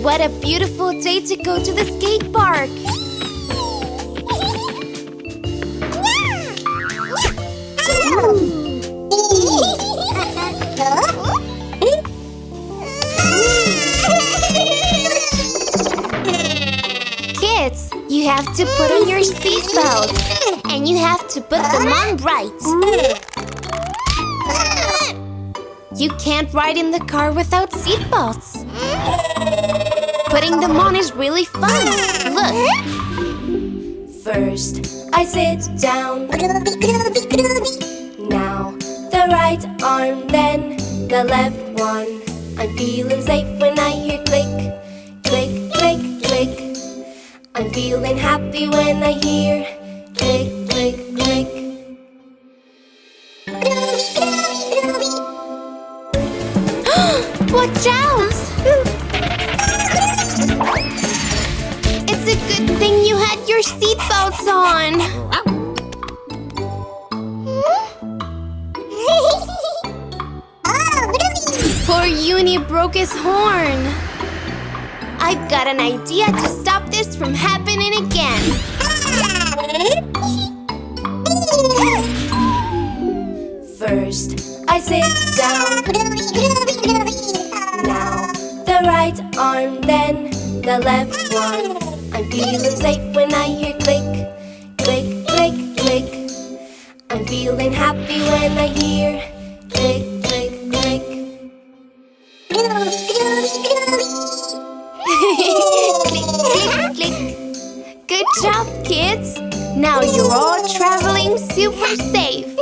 What a beautiful day to go to the skate park! Kids, you have to put on your seatbelts. And you have to put them on right. You can't ride in the car without seatbelts. Putting them on is really fun. Look. First, I sit down. Now, the right arm, then the left one. I'm feeling safe when I hear click, click, click, click. I'm feeling happy when I hear click, click, click. Watch out! It's a good thing you had your seatbelts on. Poor Uni broke his horn. I've got an idea to stop this from happening again. First, I sit down. Now, the right arm, then the left one. I'm feeling safe when I hear click, click, click, click. I'm feeling happy when I hear click, click, click. Click, click, click. Good job, kids! Now you're all traveling super safe.